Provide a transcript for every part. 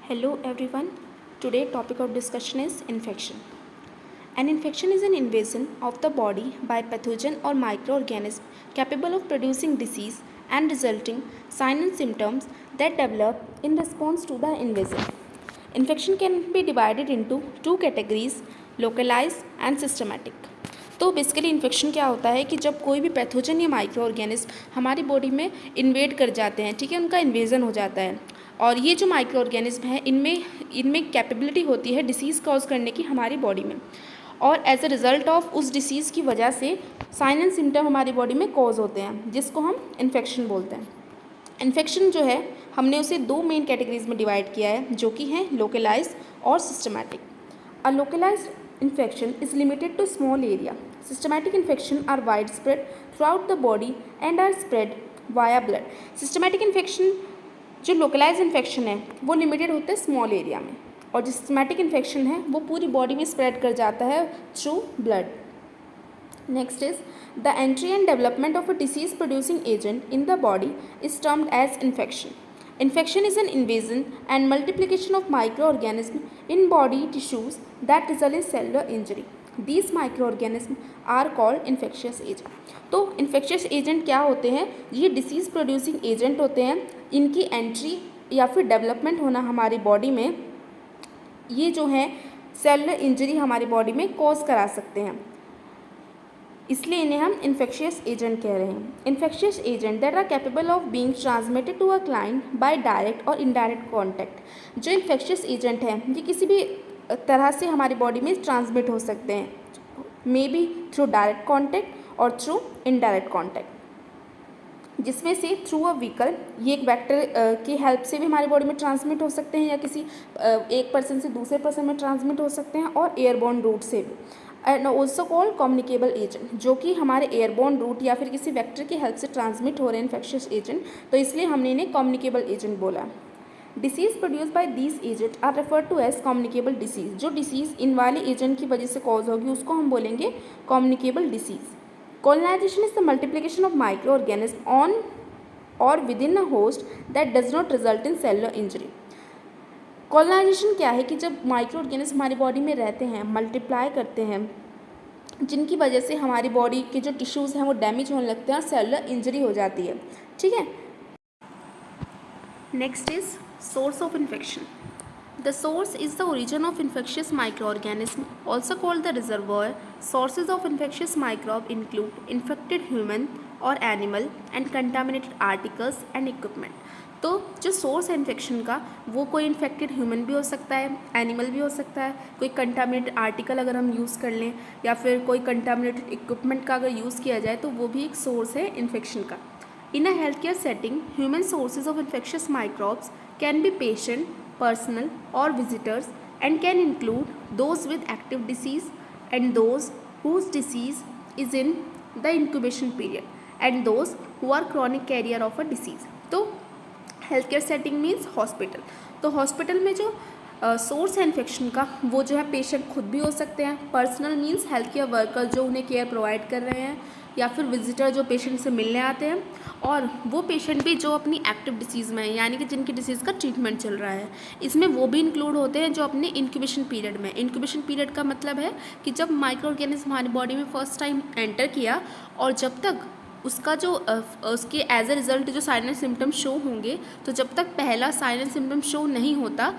Hello everyone. Today topic of discussion is infection. An infection is an invasion of the body by pathogen or microorganism capable of producing disease and resulting signs and symptoms that develop in response to the invasion. Infection can be divided into two categories, localized and systematic. तो basically infection क्या होता है कि जब कोई भी pathogen या micro organism हमारी बॉडी में इन्वेड कर जाते हैं, ठीक है, उनका इन्वेजन हो जाता है और ये जो माइक्रो ऑर्गेनिज्म है इनमें कैपेबिलिटी होती है डिसीज़ कॉज करने की हमारी बॉडी में, और एज अ रिज़ल्ट ऑफ उस डिसीज़ की वजह से साइन एंड सिम्टम हमारी बॉडी में कॉज होते हैं, जिसको हम इन्फेक्शन बोलते हैं। इन्फेक्शन जो है हमने उसे दो मेन कैटेगरीज में डिवाइड किया है, जो कि हैं लोकलाइज्ड और systematic. A localized infection is limited to small area. Systematic infection are wide spread throughout the body and are spread via blood. Systematic infection जो लोकलाइज इन्फेक्शन है वो लिमिटेड होते हैं स्मॉल एरिया में, और जो systematic infection है वो पूरी बॉडी में स्प्रेड कर जाता है through blood. Next is the entry and development of a disease producing agent in the body is termed as infection. Infection is an invasion and multiplication of microorganisms in body tissues that result in cellular injury. These microorganisms are called infectious agent. तो infectious agent क्या होते हैं? ये disease producing agent होते हैं। इनकी entry या फिर डेवलपमेंट होना हमारी बॉडी में, ये जो है सेलुलर इंजरी हमारी बॉडी में कॉज करा सकते हैं, इसलिए इन्हें हम इन्फेक्शियस एजेंट कह रहे हैं। Infectious agent that are capable of being transmitted to a client by direct और इनडायरेक्ट कॉन्टैक्ट। जो इन्फेक्शियस एजेंट हैं ये किसी भी तरह से हमारी बॉडी में ट्रांसमिट हो सकते हैं, may be through direct contact और थ्रू इनडायरेक्ट कॉन्टैक्ट, जिसमें से थ्रू अ व्हीकल, ये एक वेक्टर की हेल्प से भी हमारी बॉडी में ट्रांसमिट हो सकते हैं, या किसी एक पर्सन से दूसरे पर्सन में ट्रांसमिट हो सकते हैं, और एयरबोर्न रूट से भी। And also called communicable agent, जो कि हमारे एयरबोर्न रूट या फिर किसी वेक्टर की हेल्प से ट्रांसमिट हो रहे हैं इन्फेक्शियस एजेंट, तो इसलिए हमने इन्हें कम्युनिकेबल एजेंट बोला। Disease produce by these agent are refer to as communicable disease. जो डिसीज इन वाले एजेंट की वजह से कॉज होगी उसको हम बोलेंगे communicable disease. Colonization is the multiplication of microorganism on और within a host that does not result in cellular injury. Colonization क्या है कि जब माइक्रो ऑर्गेनिज्म हमारी बॉडी में रहते हैं, मल्टीप्लाई करते हैं, जिनकी वजह से हमारी बॉडी के जो टिश्यूज़ हैं वो डैमेज होने लगते हैं और सेलुलर इंजरी हो जाती है, ठीक है। Next is source of infection. The source is the origin of infectious microorganism, also called the reservoir. Sources of infectious microbe include infected human और animal and contaminated articles and equipment. तो जो source है infection का वो कोई infected human भी हो सकता है, एनिमल भी हो सकता है, कोई कंटामिनेटेड आर्टिकल अगर हम यूज़ कर लें, या फिर कोई कंटामिनेटेड इक्विपमेंट का अगर यूज़ किया जाए तो वो भी एक सोर्स है इन्फेक्शन का। In a health care setting human sources of infectious microbes can be patient, personal और visitors, and can include those with active disease and those whose disease is in the incubation period and those who are chronic carrier of a disease. तो health care setting means hospital. तो hospital में जो source है infection का वो जो है patient खुद भी हो सकते हैं, personal means health care worker जो उन्हें केयर प्रोवाइड कर रहे हैं, या फिर विजिटर जो पेशेंट से मिलने आते हैं, और वो पेशेंट भी जो अपनी एक्टिव डिसीज़ में है, यानी कि जिनकी डिसीज़ का ट्रीटमेंट चल रहा है। इसमें वो भी इंक्लूड होते हैं जो अपने इंक्यूबेशन पीरियड में। इंक्यूबेशन पीरियड का मतलब है कि जब माइक्रो ऑर्गेनिज्म हमारी बॉडी में फर्स्ट टाइम एंटर किया और जब तक उसका जो उसके एज अ रिज़ल्ट जो साइन एंड सिम्टम शो होंगे, तो जब तक पहला साइन एंड सिम्टम शो नहीं होता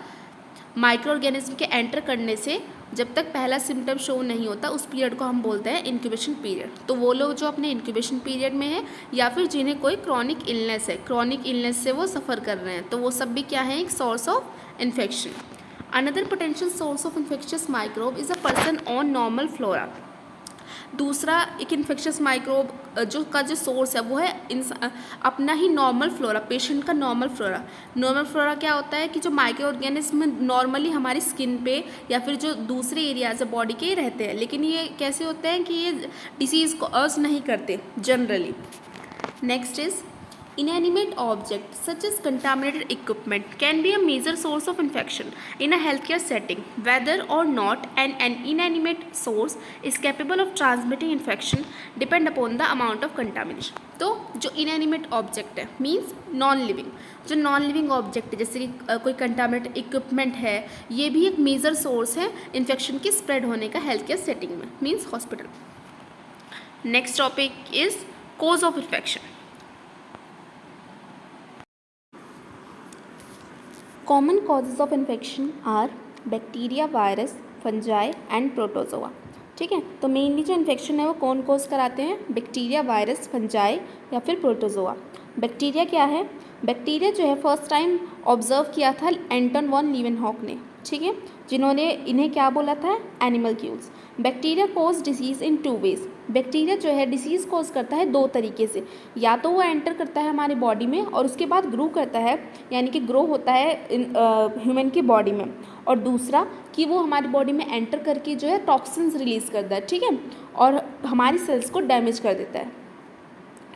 माइक्रो ऑर्गेनिज्म के एंटर करने से, जब तक पहला सिम्टम शो नहीं होता उस पीरियड को हम बोलते हैं इंक्यूबेशन पीरियड। तो वो लोग जो अपने इंक्यूबेशन पीरियड में है, या फिर जिन्हें कोई क्रॉनिक इलनेस है, क्रॉनिक इलनेस से वो सफ़र कर रहे हैं, तो वो सब भी क्या है, एक source of infection. Another potential source of infectious microbe is a person on normal flora. दूसरा एक इन्फेक्शियस माइक्रोब जो सोर्स है वो है अपना ही नॉर्मल फ्लोरा, पेशेंट का नॉर्मल फ्लोरा। नॉर्मल फ्लोरा क्या होता है कि जो माइक्रो ऑर्गेनिज्म नॉर्मली हमारी स्किन पे या फिर जो दूसरे एरियाज है बॉडी के रहते हैं, लेकिन ये कैसे होते हैं कि ये डिसीज़ को अर्ज नहीं करते generally. Next is Inanimate objects such as contaminated equipment can be a major source of infection in a healthcare setting. Whether or not an inanimate source is capable of transmitting infection depend upon the amount of contamination. तो जो inanimate object है means non living, जो non living object है जैसे कि कोई contaminated equipment है, ये भी एक मेजर सोर्स है इन्फेक्शन की स्प्रेड होने का हेल्थ केयर सेटिंग में, means hospital. Next topic is cause of infection. Common causes of infection are bacteria, virus, fungi and protozoa. ठीक है, तो मेनली जो इन्फेक्शन है वो कौन कोज कराते हैं? बैक्टीरिया, वायरस, फंजाई या फिर प्रोटोजोआ. बैक्टीरिया क्या है? बैक्टीरिया जो है फर्स्ट टाइम ऑब्जर्व किया था एंटन वॉन लीवेनहॉक ने, ठीक है, जिन्होंने इन्हें क्या बोला था? Animalcules. Bacteria cause disease in 2 ways. Bacteria जो है डिसीज़ कोज करता है 2 तरीके से. या तो वो एंटर करता है हमारी बॉडी में और उसके बाद ग्रो करता है, यानी कि ग्रो होता है ह्यूमन की बॉडी में, और दूसरा कि वो हमारी बॉडी में एंटर करके जो है टॉक्सिन्स रिलीज़ करता है, ठीक है, और हमारी सेल्स को डैमेज कर देता है.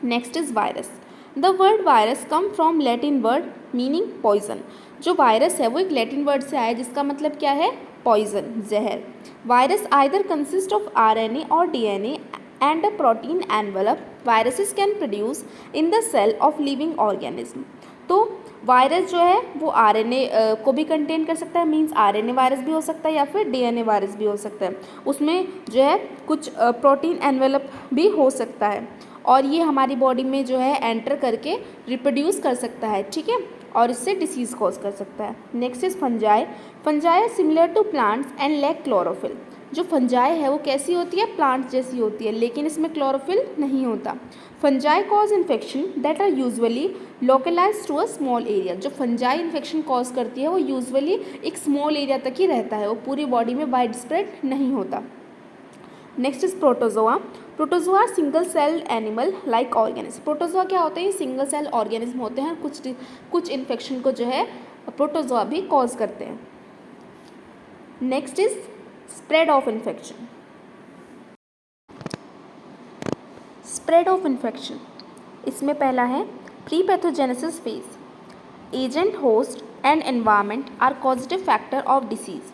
Next is virus. The word virus come from Latin word meaning poison. जो वायरस है वो एक लैटिन वर्ड से आया जिसका मतलब क्या है? पॉइजन, जहर. Virus either consist of RNA और DNA and a protein envelope viruses can produce in the cell of living organism. तो वायरस जो है वो RNA को भी कंटेन कर सकता है, मींस RNA वायरस भी हो सकता है या फिर DNA वायरस भी हो सकता है. उसमें जो है कुछ प्रोटीन एनवेलप भी हो सकता है और ये हमारी बॉडी में जो है एंटर करके रिप्रोड्यूस कर सकता है, ठीक है, और इससे डिसीज़ कॉज कर सकता है. Next is fungi. Fungi similar to plants and lack chlorophyll. जो फंजाई है वो कैसी होती है? प्लांट्स जैसी होती है, लेकिन इसमें क्लोरोफिल नहीं होता. Fungi cause infection that are usually localize to a small area. जो फंजाई इन्फेक्शन कॉज करती है वो यूजुअली एक स्मॉल एरिया तक ही रहता है, वो पूरी बॉडी में वाइड स्प्रेड नहीं होता. Next is protozoa. Protozoa single cell animal like organism. Protozoa क्या होते हैं? सिंगल सेल ऑर्गेनिज्म होते हैं, कुछ इन्फेक्शन को जो है प्रोटोजोआ भी कॉज करते हैं. Next is spread of infection. Spread of infection, इसमें पहला है pre pathogenesis phase. Agent, host and environment are causative factor of disease.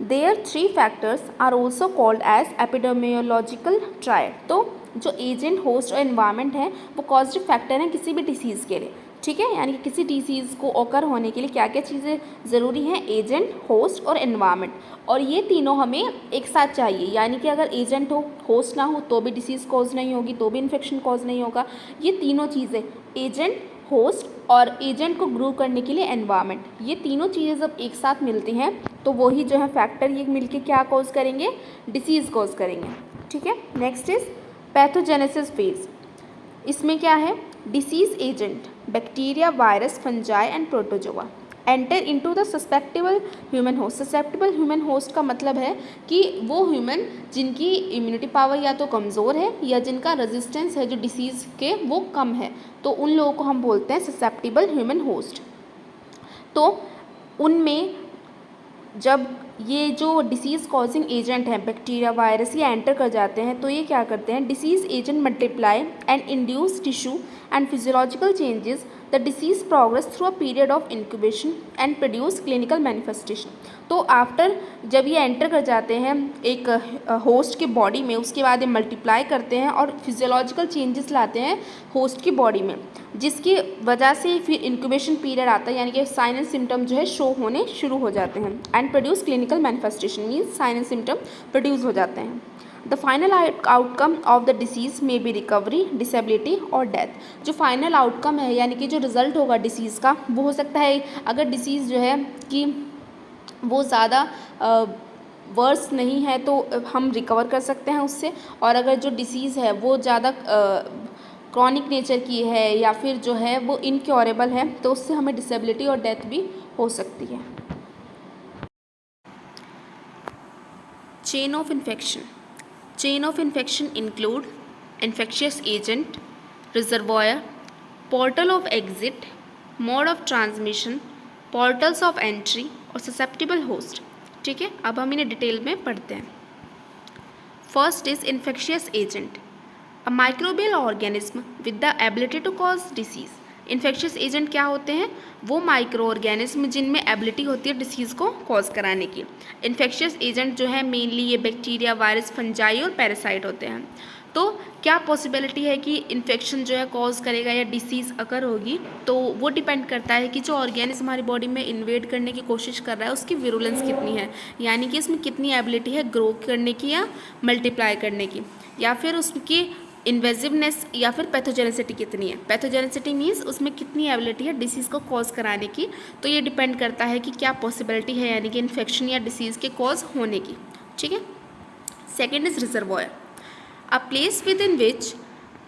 Their 3 factors are also called as epidemiological triad. तो जो एजेंट, होस्ट और environment है वो causative factor हैं किसी भी डिसीज़ के लिए, ठीक है, यानी कि किसी डिसीज़ को ऑकर होने के लिए क्या क्या चीज़ें ज़रूरी हैं? एजेंट, होस्ट और एनवायरनमेंट. और ये तीनों हमें एक साथ चाहिए, यानी कि अगर एजेंट हो, होस्ट ना हो तो भी डिसीज़ कॉज नहीं होगी, तो भी इन्फेक्शन कॉज नहीं होगा. ये तीनों चीज़ें, एजेंट, होस्ट और एजेंट को ग्रो करने के लिए एनवायरनमेंट, ये तीनों चीज़ें जब एक साथ मिलती हैं तो वही जो है फैक्टर ये मिलके क्या कॉज करेंगे? डिसीज़ कॉज करेंगे, ठीक है. Next is pathogenesis phase. इसमें क्या है? Disease agent bacteria, virus, fungi and protozoa enter into the susceptible human host. Susceptible human host का मतलब है कि वो ह्यूमन जिनकी इम्यूनिटी पावर या तो कमज़ोर है या जिनका रेजिस्टेंस है जो डिसीज़ के वो कम है, तो उन लोगों को हम बोलते हैं सस्पेक्टेबल ह्यूमन होस्ट. तो उनमें जब ये जो डिसीज़ कॉजिंग एजेंट हैं बैक्टीरिया, वायरस, ये एंटर कर जाते हैं तो ये क्या करते हैं? Disease agent multiply and induce tissue and physiological changes. The disease progress through a period of incubation and produce clinical manifestation. तो आफ्टर जब ये एंटर कर जाते हैं एक होस्ट की बॉडी में, उसके बाद ये मल्टीप्लाई करते हैं और फिजियोलॉजिकल चेंजेस लाते हैं होस्ट की बॉडी में, जिसकी वजह से फिर इंक्यूबेशन पीरियड आता है, यानी कि साइन एंड सिम्टम जो है शो होने शुरू हो जाते हैं. And produce clinical manifestation means sign and symptom produce हो जाते हैं. The final outcome of the disease में बी रिकवरी, डिसेबिलिटी और डेथ. जो फाइनल आउटकम है यानी कि जो रिजल्ट होगा डिसीज़ का वो हो सकता है, अगर डिसीज़ जो है कि वो ज़्यादा वर्स नहीं है तो हम रिकवर कर सकते हैं उससे, और अगर जो डिसीज़ है वो ज़्यादा क्रॉनिक नेचर की है या फिर जो है वो इनक्योरेबल है तो उससे हमें डिसेबिलिटी और डेथ भी हो सकती है. Chain of infection. Chain of infection include infectious agent, reservoir, portal of exit, mode of transmission, portals of entry और ससेप्टिबल होस्ट. ठीक है, अब हम इन्हें डिटेल में पढ़ते हैं. First is infectious agent. A microbial organism with the ability to cause disease. Infectious agent क्या होते हैं? वो माइक्रो ऑर्गेनिज्म जिनमें एबिलिटी होती है डिसीज़ को कॉज कराने की। इन्फेक्शियस एजेंट जो है मेनली ये बैक्टीरिया, वायरस, फंजाई और पैरासाइट होते हैं। तो क्या पॉसिबिलिटी है कि इन्फेक्शन जो है कॉज करेगा या डिसीज़ अगर होगी, तो वो डिपेंड करता है कि जो ऑर्गेनिज्म हमारी बॉडी में इन्वेड करने की कोशिश कर रहा है उसकी विरुलेंस कितनी है, यानी कि इसमें कितनी एबिलिटी है ग्रो करने की या मल्टीप्लाई करने की, या फिर उसकी इन्वेजिवनेस या फिर पैथोजेनिसिटी कितनी है। पैथोजेनिसिटी मीन्स उसमें कितनी एबिलिटी है डिसीज़ को कॉज कराने की। तो ये डिपेंड करता है कि क्या पॉसिबिलिटी है यानी कि इन्फेक्शन या डिसीज़ के कॉज होने की। ठीक है। Second is reservoir, a place with in which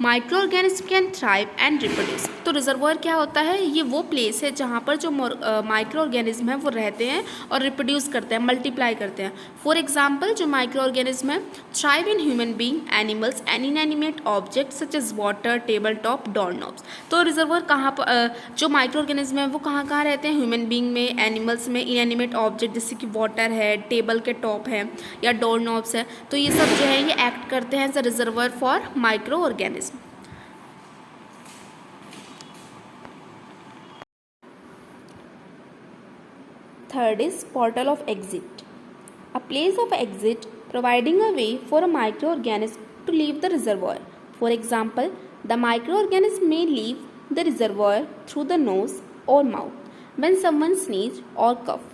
micro organism can thrive and reproduce. तो रिजर्वॉयर क्या होता है? ये वो प्लेस है जहाँ पर जो माइक्रो ऑर्गेनिज्म है वो रहते हैं और रिप्रोड्यूस करते हैं, मल्टीप्लाई करते हैं। फॉर एग्जाम्पल, जो माइक्रो ऑर्गेनिज्म है thrive in human being, animals and inanimate object such as water, table top, door knobs. तो रिजर्वॉयर कहाँ पर, जो माइक्रो ऑर्गेनिज्म है वो कहाँ कहाँ रहते हैं? ह्यूमन बींग में, एनिमल्स में, इनएनिमेट ऑब्जेक्ट जैसे कि वाटर है, टेबल के टॉप है या डोर नॉब्स है। तो ये सब जो है ये एक्ट करते हैं as a reservoir for micro organism. Third is portal of exit, a place of exit providing a way for a microorganism to leave the reservoir. For example, the microorganism may leave the reservoir through the nose or mouth when someone sneezes or cough.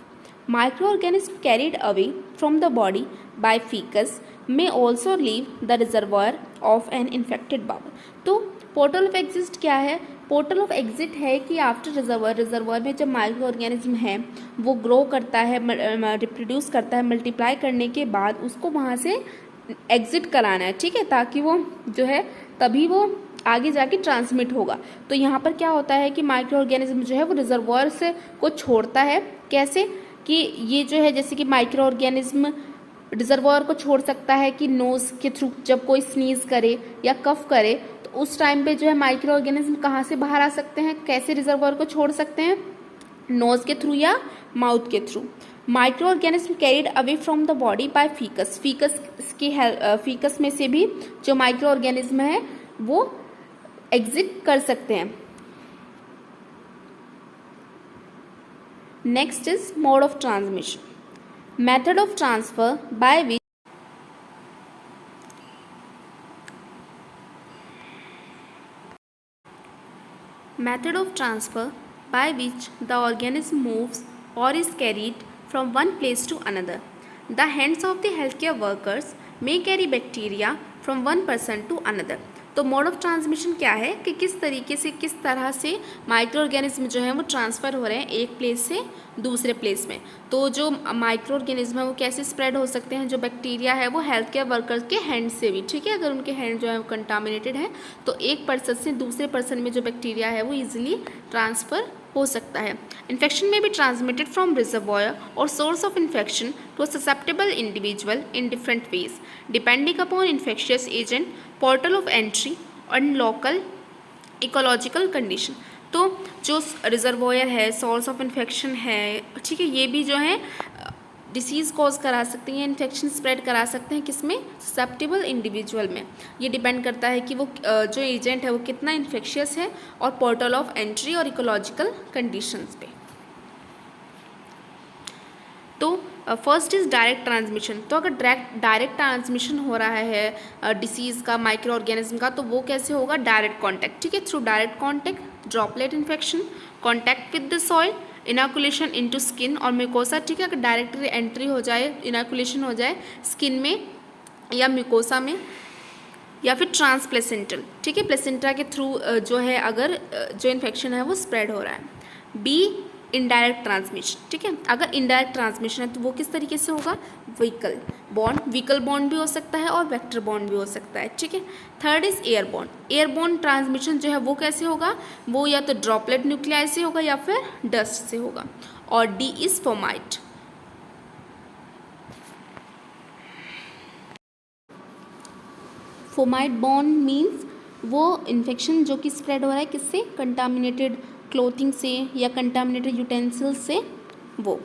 Microorganisms carried away from the body by feces may also leave the reservoir of an infected bowel. तो portal of exit क्या है? Portal of exit है कि after reservoir, reservoir में जब micro organism है वो grow करता है, रिप्रोड्यूस करता है, मल्टीप्लाई करने के बाद उसको वहाँ से एग्जिट कराना है। ठीक है, ताकि वो जो है तभी वो आगे जाके ट्रांसमिट होगा। तो यहाँ पर क्या होता है कि माइक्रो ऑर्गेनिज्म जो है वो रिजर्वर से को छोड़ता है। कैसे? कि ये जो है जैसे कि माइक्रो ऑर्गेनिज्म रिजर्वॉयर को छोड़ सकता है कि नोज के थ्रू जब कोई स्नीज करे या कफ करे तो उस टाइम पे जो है माइक्रो ऑर्गेनिज्म कहाँ से बाहर आ सकते हैं, कैसे रिजर्वॉयर को छोड़ सकते हैं? नोज के थ्रू या माउथ के through. Micro organism carried away from the body by faeces, faeces में से भी जो माइक्रो ऑर्गेनिज्म है वो एग्जिट कर सकते हैं। Next is mode of transmission, method of transfer by which the organism moves or is carried from one place to another. The hands of the healthcare workers may carry bacteria from one person to another. तो mode of transmission क्या है कि किस तरीके से, किस तरह से माइक्रो ऑर्गेनिज्म जो है वो ट्रांसफ़र हो रहे हैं एक प्लेस से दूसरे प्लेस में। तो जो माइक्रो ऑर्गेनिज्म है वो कैसे स्प्रेड हो सकते हैं? जो बैक्टीरिया है वो हेल्थ केयर वर्कर्स के हैंड से भी। ठीक है, अगर उनके हैंड जो है वो कंटामिनेटेड है तो एक पर्सन से दूसरे पर्सन में जो बैक्टीरिया है वो ईजिली ट्रांसफ़र हो सकता है। इन्फेक्शन में भी ट्रांसमिटेड फ्रॉम रिजर्वॉयर और source of infection to a susceptible individual in different ways depending upon infectious agent, portal of entry and local ecological condition. तो जो रिजर्वॉयर है, सोर्स ऑफ इन्फेक्शन है, ठीक है, ये भी जो है डिसीज़ कॉज करा सकते हैं, इन्फेक्शन स्प्रेड करा सकते हैं किसमें? ससेप्टेबल इंडिविजुअल में। ये डिपेंड करता है कि वो जो एजेंट है वो कितना इन्फेक्शियस है और पोर्टल ऑफ एंट्री और इकोलॉजिकल कंडीशंस पे। तो फर्स्ट इज़ डायरेक्ट ट्रांसमिशन। तो अगर डायरेक्ट ट्रांसमिशन हो रहा है डिसीज़ का, माइक्रो ऑर्गेनिज्म का, तो वो कैसे होगा? Direct contact. ठीक है, through direct contact, droplet infection, contact with the soil, inoculation into skin और म्यूकोसा। ठीक है, अगर डायरेक्ट एंट्री हो जाए, इनाकुलेशन हो जाए स्किन में या म्यूकोसा में, या फिर ट्रांसप्लेसेंटल। ठीक है, प्लेसेंटा के थ्रू जो है अगर जो इन्फेक्शन है वो स्प्रेड हो रहा है। B indirect transmission. ठीक है, अगर इनडायरेक्ट ट्रांसमिशन है तो वो किस तरीके से होगा? व्हीकल बॉन्ड भी हो सकता है और वेक्टर बॉन्ड भी हो सकता है। ठीक है। थर्ड इज एयरबॉर्न ट्रांसमिशन जो है वो कैसे होगा? वो या तो ड्रॉपलेट न्यूक्लियाई से होगा या फिर डस्ट से होगा। और D is fomite. Fomite bond means वो इन्फेक्शन जो कि स्प्रेड हो रहा है किससे? कंटामिनेटेड क्लोथिंग से या कंटामिनेटेड यूटेंसिल्स से वो।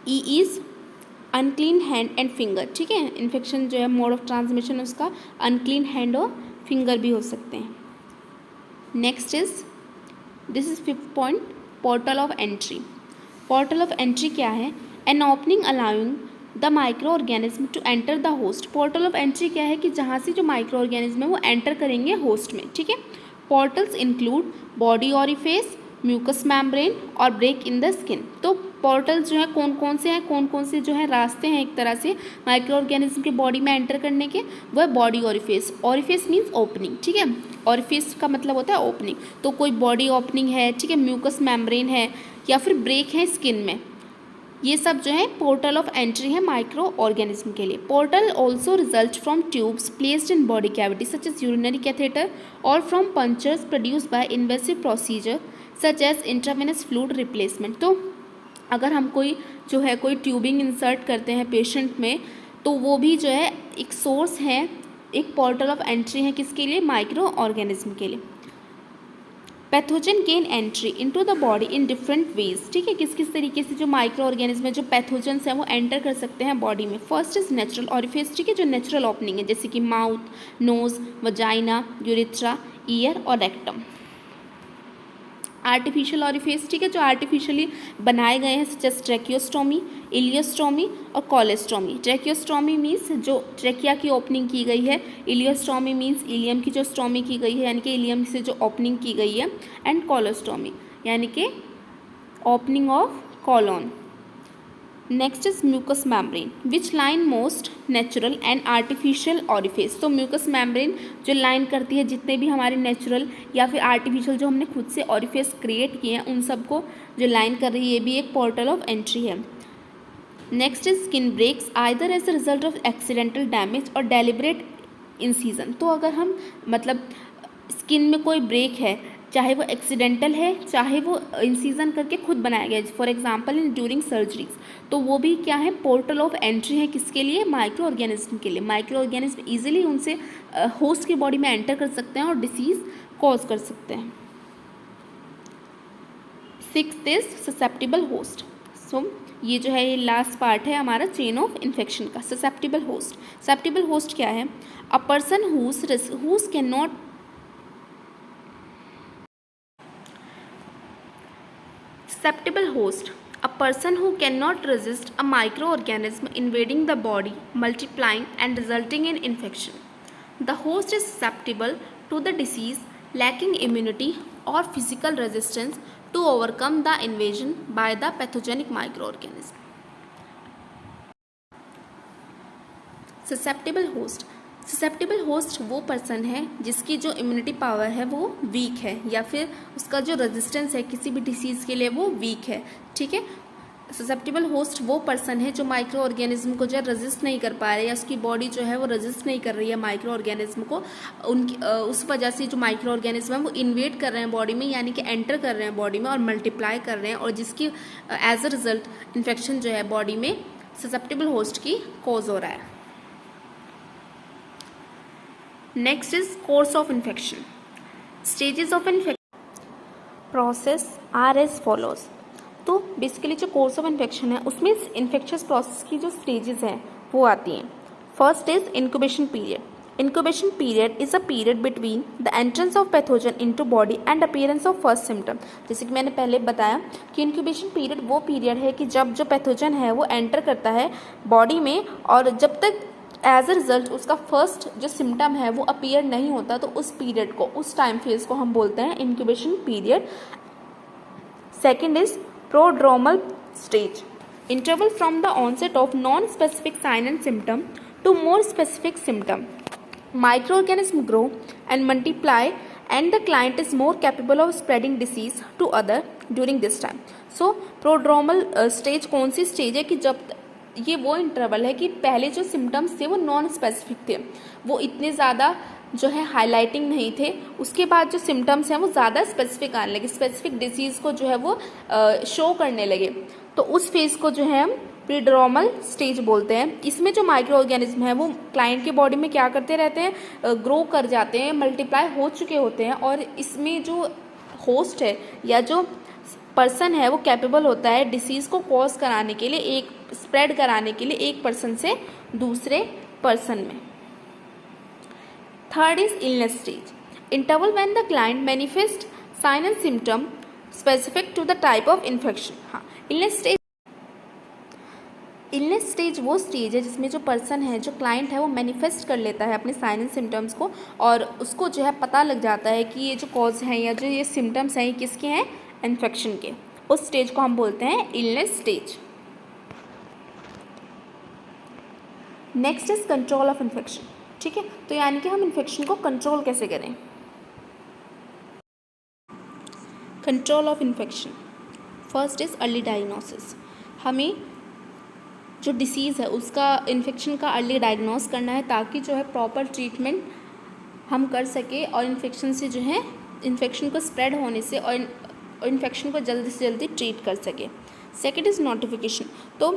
E is unclean hand and finger. ठीक है, इन्फेक्शन जो है मोड ऑफ ट्रांसमिशन उसका अनक्लीन हैंड और फिंगर भी हो सकते हैं। Next is, this is 5th point, portal of entry. Portal of entry क्या है? An opening allowing the microorganism to enter the host. Portal of entry क्या है कि जहाँ से जो माइक्रो ऑर्गेनिज्म है वो एंटर करेंगे होस्ट में, ठीक है। Portals include body orifice, mucous membrane और ब्रेक इन द स्किन। तो पोर्टल्स जो है कौन कौन से हैं, कौन कौन से जो है रास्ते हैं एक तरह से माइक्रो ऑर्गेनिज्म के बॉडी में एंटर करने के, वो है body orifice. Orifice means opening, ठीक है। ऑरिफेस का मतलब होता है ओपनिंग, तो कोई बॉडी ओपनिंग है, ठीक है, म्यूकस मैम्ब्रेन है या फिर ब्रेक है स्किन में, ये सब जो है पोर्टल ऑफ एंट्री है माइक्रो ऑर्गेनिज्म के लिए। Portal also result from tubes placed in body cavity such as urinary catheter और from punctures produced by invasive procedure such as intravenous fluid replacement. तो अगर हम कोई जो है कोई ट्यूबिंग इंसर्ट करते हैं पेशेंट में, तो वो भी जो है एक सोर्स है, एक पोर्टल ऑफ एंट्री है, किसके लिए? माइक्रो ऑर्गेनिज्म के लिए। Pathogen gain entry into the body in different veg, ठीक है। किस किस तरीके से जो माइक्रो ऑर्गेनिज्म है, जो पैथोजन्स हैं वो एंटर कर सकते हैं बॉडी में। फर्स्ट इज नेचुरल ऑरिफिस, ठीक है, जो नेचुरल ओपनिंग है, जैसे कि mouth, nose, vagina, urethra, ear और रेक्टम। आर्टिफिशियल ऑरिफिस, ठीक है, जो आर्टिफिशियली बनाए गए हैं, जैसे ट्रैकियोस्टोमी, इलियोस्टोमी और कोलेस्टोमी। ट्रैकियोस्टोमी मीन्स जो ट्रैकिया की ओपनिंग की गई है, इलियोस्टोमी मीन्स इलियम की जो स्टोमी की गई है, यानी कि इलियम से जो ओपनिंग की गई है, एंड कोलेस्टोमी यानी कि opening of colon. Next is mucous membrane which line most natural and artificial orifice. तो म्यूकस मैम्ब्रेन जो लाइन करती है जितने भी हमारे नेचुरल या फिर आर्टिफिशियल जो हमने खुद से ऑरिफिस क्रिएट किए हैं, उन सबको जो लाइन कर रही है, ये भी एक पोर्टल ऑफ एंट्री है। Next is skin breaks either as a result of accidental damage और डेलिब्रेट इंसीजन। तो अगर हम मतलब स्किन में कोई ब्रेक है, चाहे वो एक्सीडेंटल है, चाहे वो इंसीजन करके खुद बनाया गया है, for example in during surgeries, तो वो भी क्या है? पोर्टल ऑफ एंट्री है। किसके लिए? माइक्रो ऑर्गेनिज्म के लिए। माइक्रो ऑर्गेनिज्म इजीली उनसे होस्ट की बॉडी में एंटर कर सकते हैं और डिसीज कॉज कर सकते हैं। 6th is susceptible host. सो ये जो है ये लास्ट पार्ट है हमारा चेन ऑफ इन्फेक्शन का, ससेप्टिबल होस्ट। ससेप्टिबल होस्ट क्या है? A person who's can not Susceptible host, a person who cannot resist a microorganism invading the body, multiplying and resulting in infection. The host is susceptible to the disease, lacking immunity or physical resistance to overcome the invasion by the pathogenic microorganism. Susceptible host. Susceptible host वो person है जिसकी जो immunity power है वो week है, या फिर उसका जो रेजिस्टेंस है किसी भी डिसीज़ के लिए वो वीक है, ठीक है। ससेप्टिबल होस्ट वो पर्सन है जो माइक्रो ऑर्गेनिज्म को जो रेजिस्ट नहीं कर पा रहे, या उसकी बॉडी जो है वो रेजिस्ट नहीं कर रही है माइक्रो ऑर्गेनिज्म को, उनकी उस वजह से जो माइक्रो ऑर्गेनिज्म है वो इन्वेड कर रहे हैं बॉडी में, यानी कि एंटर कर रहे हैं बॉडी में और मल्टीप्लाई कर रहे हैं, और जिसकी एज अ रिजल्ट इन्फेक्शन जो है बॉडी में ससेप्टिबल होस्ट की कॉज हो रहा है। Next is course of infection. Stages of infection process are as follows. तो बेसिकली जो कोर्स ऑफ इन्फेक्शन है उसमें इन्फेक्शियस प्रोसेस की जो स्टेजेस हैं वो आती हैं। First is incubation period. Incubation period is a period between the entrance of pathogen into body and appearance of first symptom. जैसे कि मैंने पहले बताया कि इंक्यूबेशन पीरियड वो पीरियड है कि जब जो पैथोजन है वो एंटर करता है बॉडी में, और जब तक एज अ रिजल्ट उसका फर्स्ट जो सिम्टम है वो अपीयर नहीं होता, तो उस पीरियड को, उस टाइम फेज को हम बोलते हैं incubation period. Second is prodromal stage, interval from the onset of non specific sign and symptom to more specific symptom. Microorganisms grow and multiply and the client is more capable of spreading disease to other during this time. So prodromal stage कौन सी stage है कि जब ये वो interval है कि पहले जो सिम्टम्स थे वो नॉन स्पेसिफिक थे, वो इतने ज़्यादा जो है हाईलाइटिंग नहीं थे, उसके बाद जो सिम्टम्स हैं वो ज़्यादा स्पेसिफिक आने लगे, स्पेसिफिक डिसीज़ को जो है वो शो करने लगे, तो उस फेज़ को जो है हम प्रीड्रोमल स्टेज बोलते हैं। इसमें जो माइक्रो ऑर्गेनिज्म है वो क्लाइंट के बॉडी में क्या करते रहते हैं? ग्रो कर जाते हैं, मल्टीप्लाई हो चुके होते हैं, और इसमें जो होस्ट है या जो पर्सन है वो कैपेबल होता है डिसीज़ को कॉज कराने के लिए, एक स्प्रेड कराने के लिए एक पर्सन से दूसरे पर्सन में। Third is illness stage. Interval when the client manifests sign and symptom specific to the type of infection. हाँ, illness स्टेज वो स्टेज है जिसमें जो पर्सन है, जो क्लाइंट है, वो मैनिफेस्ट कर लेता है अपने साइन एंड सिम्टम्स को, और उसको जो है पता लग जाता है कि ये जो कॉज है या जो ये सिम्टम्स हैं ये किसके हैं, इन्फेक्शन के। उस स्टेज को हम बोलते हैं illness stage. Next is control of infection. ठीक है, तो यानी कि हम इन्फेक्शन को कंट्रोल कैसे करें। Control of infection, first is early diagnosis. हमें जो डिसीज़ है उसका, इन्फेक्शन का अर्ली डायग्नोस करना है ताकि जो है प्रॉपर ट्रीटमेंट हम कर सके और इन्फेक्शन से जो है, इन्फेक्शन को स्प्रेड होने से और इन्फेक्शन को जल्दी से जल्दी ट्रीट कर सके। Second is notification. तो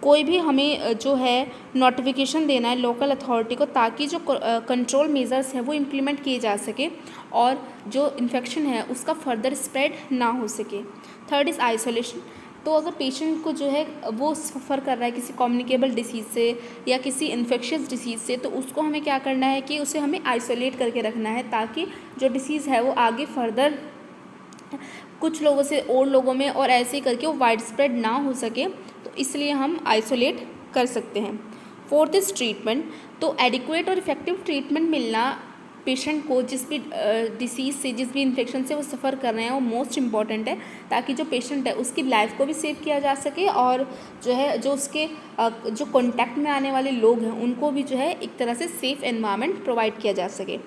कोई भी हमें जो है नोटिफिकेशन देना है लोकल अथॉरिटी को ताकि जो कंट्रोल मेजर्स हैं वो इम्प्लीमेंट किए जा सके और जो इन्फेक्शन है उसका फर्दर स्प्रेड ना हो सके। Third is isolation. तो अगर पेशेंट को जो है वो सफ़र कर रहा है किसी कम्युनिकेबल डिसीज़ से या किसी इन्फेक्शियस डिसीज़ से, तो उसको हमें क्या करना है कि उसे हमें आइसोलेट करके रखना है ताकि जो डिसीज़ है वो आगे फर्दर कुछ लोगों से और लोगों में और ऐसे ही करके वो वाइड स्प्रेड ना हो सके, तो इसलिए हम आइसोलेट कर सकते हैं। Fourth is treatment. तो एडिक्वेट और इफेक्टिव ट्रीटमेंट मिलना पेशेंट को जिस भी डिसीज़ से, जिस भी इन्फेक्शन से वो सफ़र कर रहे हैं, वो मोस्ट इम्पॉर्टेंट है ताकि जो पेशेंट है उसकी लाइफ को भी सेव किया जा सके और जो है जो उसके जो कॉन्टैक्ट में आने वाले लोग हैं उनको भी जो है एक तरह से सेफ़ एनवायरनमेंट प्रोवाइड किया जा सके।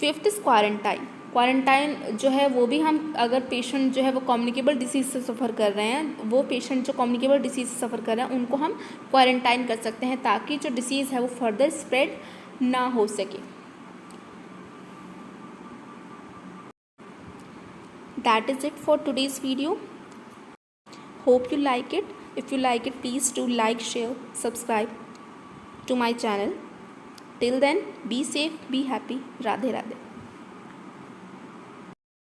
Fifth is quarantine. क्वारंटाइन जो है वो भी हम, अगर पेशेंट जो है वो कम्युनिकेबल डिसीज़ से सफ़र कर रहे हैं, वो पेशेंट जो कम्युनिकेबल डिसीज़ से सफ़र कर रहे हैं उनको हम क्वारंटाइन कर सकते हैं ताकि जो डिसीज़ है वो फर्दर स्प्रेड ना हो सके। That is it for today's video. Hope you like it. If you like it, please do like, share, subscribe to my channel. Till then, be safe, be happy. Radhe Radhe.